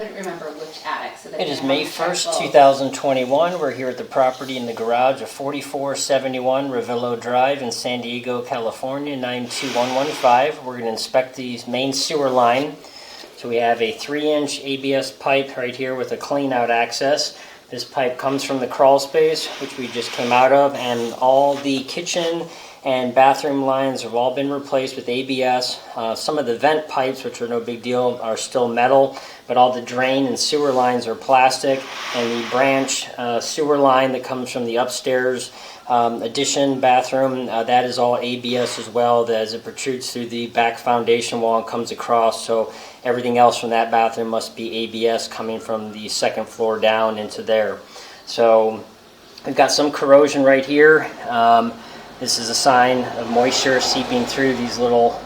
couldn't remember which attic. So it is May 1st, 2021. We're here at the property in the garage of 4471 Revillo Drive in San Diego, California, 92115. We're going to inspect the main sewer line. So we have a 3-inch ABS pipe right here with a clean out access. This pipe comes from the crawl space, which we just came out of, and all the kitchen and bathroom lines have all been replaced with ABS. Some of the vent pipes, which are no big deal, are still metal, but all the drain and sewer lines are plastic, and the branch sewer line that comes from the upstairs addition bathroom, that is all ABS as well, as it protrudes through the back foundation wall and comes across. So everything else from that bathroom must be ABS coming from the second floor down into there. So we've got some corrosion right here. This is a sign of moisture seeping through these little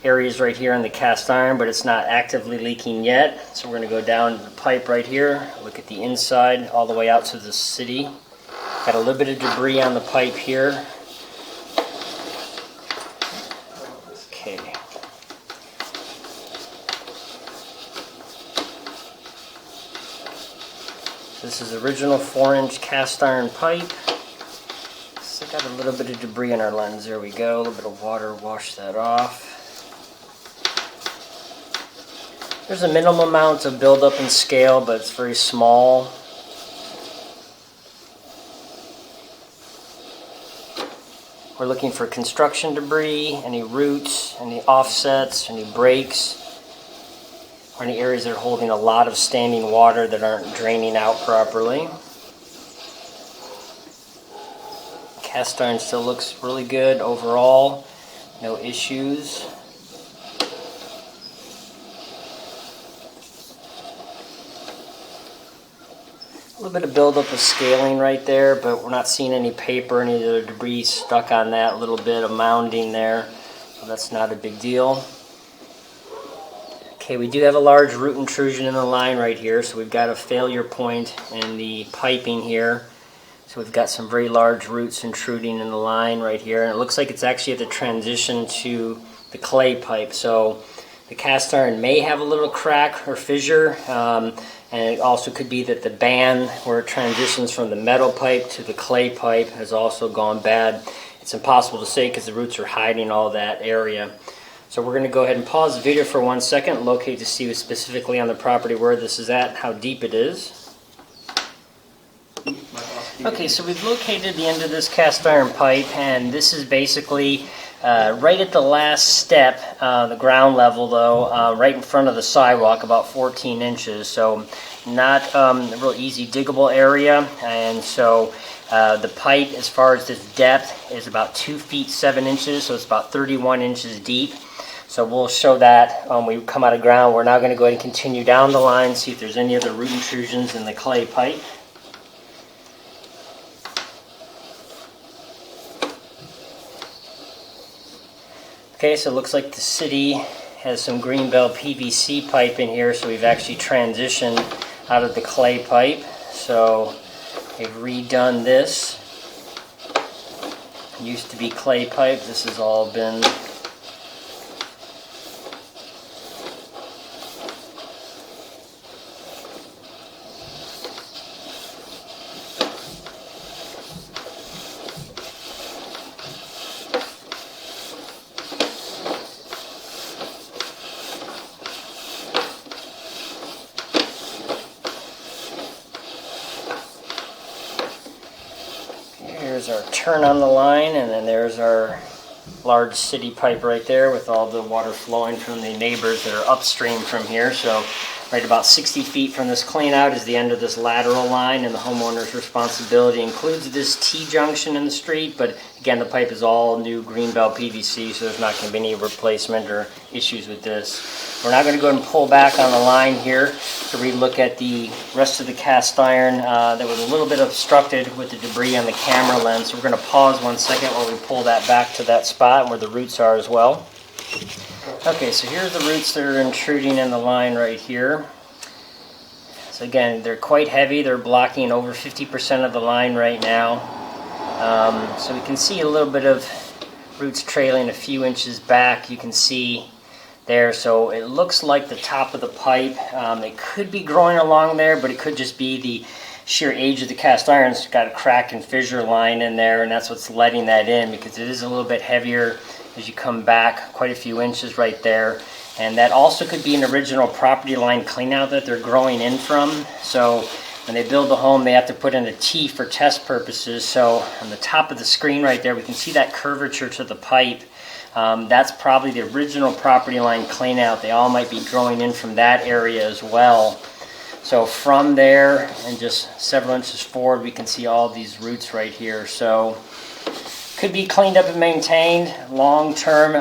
areas right here in the cast iron, but it's not actively leaking yet. So we're going to go down the pipe right here, look at the inside all the way out to the city. Got a little bit of debris on the pipe here. Okay. This is original 4-inch cast iron pipe. Got a little bit of debris in our lens. There we go. A little bit of water wash that off. There's a minimal amount of buildup in scale, but it's very small. We're looking for construction debris, any roots, any offsets, any breaks, or any areas that are holding a lot of standing water that aren't draining out properly. Cast iron still looks really good overall, no issues. A little bit of buildup of scaling right there, but we're not seeing any paper, any other debris stuck on that. A little bit of mounding there, so that's not a big deal. Okay, we do have a large root intrusion in the line right here, so we've got a failure point in the piping here. So we've got some very large roots intruding in the line right here, and it looks like it's actually at the transition to the clay pipe. So the cast iron may have a little crack or fissure, and it also could be that the band where it transitions from the metal pipe to the clay pipe has also gone bad. It's impossible to say because the roots are hiding all that area. So we're going to go ahead and pause the video for 1 second, locate to see specifically on the property where this is at, how deep it is. Okay, so we've located the end of this cast iron pipe, and this is basically right at the last step, the ground level though, right in front of the sidewalk, about 14 inches. So not a real easy diggable area, and so the pipe, as far as this depth, is about 2 feet 7 inches, so it's about 31 inches deep. So we'll show that when we come out of ground. We're now going to go ahead and continue down the line, see if there's any other root intrusions in the clay pipe. Okay, so it looks like the city has some Greenbelt PVC pipe in here, so we've actually transitioned out of the clay pipe. So they've redone this. It used to be clay pipe. This has all been Here's our turn on the line, and then there's our large city pipe right there with all the water flowing from the neighbors that are upstream from here. So right about 60 feet from this clean out is the end of this lateral line, and the homeowner's responsibility includes this T-junction in the street, but again, the pipe is all new Greenbelt PVC, so there's not going to be any replacement or issues with this. We're now going to go ahead and pull back on the line here to relook at the rest of the cast iron that was a little bit obstructed with the debris on the camera lens. So we're going to pause 1 second while we pull that back to that spot where the roots are as well. Okay, so here's the roots that are intruding in the line right here. So again, they're quite heavy. They're blocking over 50% of the line right now. So we can see a little bit of roots trailing a few inches back. You can see there. So it looks like the top of the pipe, it could be growing along there, but it could just be the sheer age of the cast iron. It's got a crack and fissure line in there, and that's what's letting that in, because it is a little bit heavier as you come back quite a few inches right there. And that also could be an original property line cleanout that they're growing in from. So when they build the home, they have to put in a T for test purposes. So on the top of the screen right there, we can see that curvature to the pipe. That's probably the original property line cleanout. They all might be growing in from that area as well. So from there and just several inches forward, we can see all these roots right here. So could be cleaned up and maintained long term.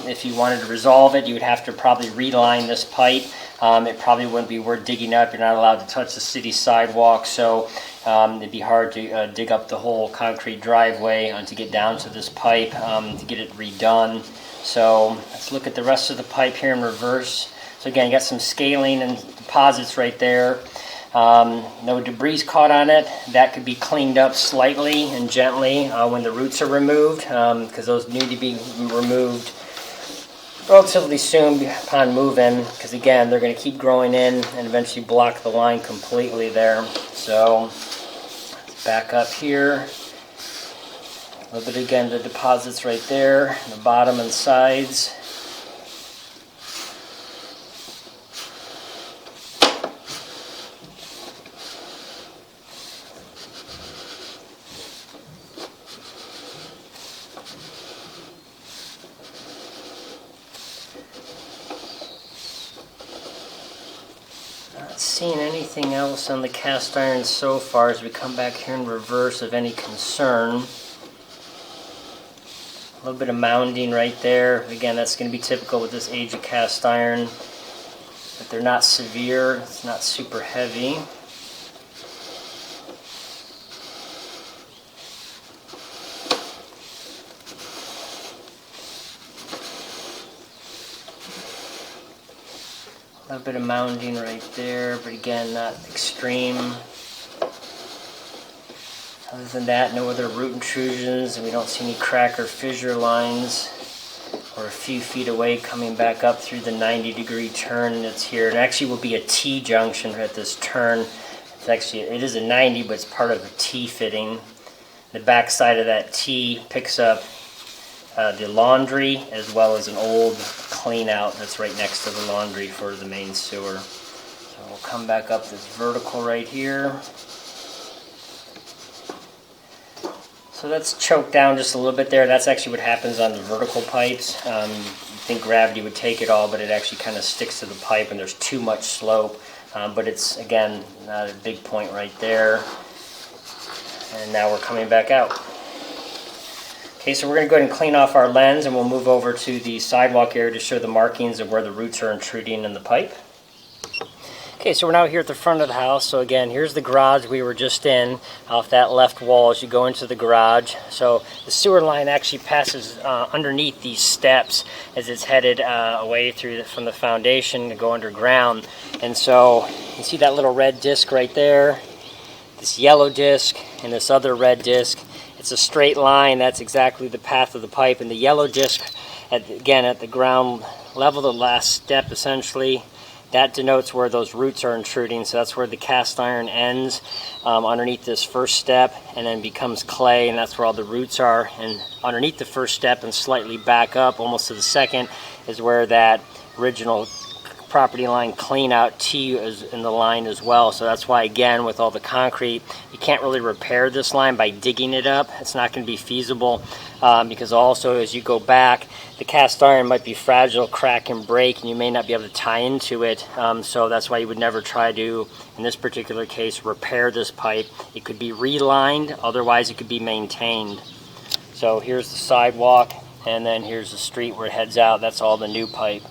If you wanted to resolve it, you would have to probably reline this pipe. It probably wouldn't be worth digging up. You're not allowed to touch the city sidewalk, so it'd be hard to dig up the whole concrete driveway to get down to this pipe to get it redone. So let's look at the rest of the pipe here in reverse. So again, you got some scaling and deposits right there. No debris caught on it. That could be cleaned up slightly and gently when the roots are removed, because those need to be removed relatively soon upon move-in, because again, they're going to keep growing in and eventually block the line completely there. So back up here. A little bit again, the deposits right there, the bottom and sides. Not seeing anything else on the cast iron so far as we come back here in reverse of any concern. A little bit of mounding right there. Again, that's going to be typical with this age of cast iron, but they're not severe. It's not super heavy. A little bit of mounding right there, but again, not extreme. Other than that, no other root intrusions, and we don't see any crack or fissure lines. We're a few feet away coming back up through the 90-degree turn that's here. It actually will be a T junction at this turn. It is a 90, but it's part of a T fitting. The back side of that T picks up the laundry, as well as an old clean out that's right next to the laundry for the main sewer. So we'll come back up this vertical right here. So that's choked down just a little bit there. That's actually what happens on the vertical pipes. You think gravity would take it all, but it actually kind of sticks to the pipe and there's too much slope. But it's, again, not a big point right there. And now we're coming back out. Okay, so we're going to go ahead and clean off our lens, and we'll move over to the sidewalk area to show the markings of where the roots are intruding in the pipe. Okay, so we're now here at the front of the house. So again, here's the garage we were just in, off that left wall as you go into the garage. So the sewer line actually passes underneath these steps as it's headed away from the foundation to go underground. And so you see that little red disc right there, this yellow disc, and this other red disc. It's a straight line. That's exactly the path of the pipe. And the yellow disc, again, at the ground level, the last step essentially, that denotes where those roots are intruding. So that's where the cast iron ends underneath this first step, and then becomes clay, and that's where all the roots are. And underneath the first step and slightly back up almost to the second is where that original property line clean out T is in the line as well. So that's why, again, with all the concrete, you can't really repair this line by digging it up. It's not going to be feasible because also as you go back, the cast iron might be fragile, crack and break, and you may not be able to tie into it. So that's why you would never try to, in this particular case, repair this pipe. It could be relined, otherwise it could be maintained. So here's the sidewalk, and then here's the street where it heads out. That's all the new pipe.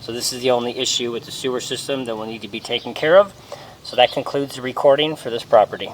So this is the only issue with the sewer system that will need to be taken care of. So that concludes the recording for this property.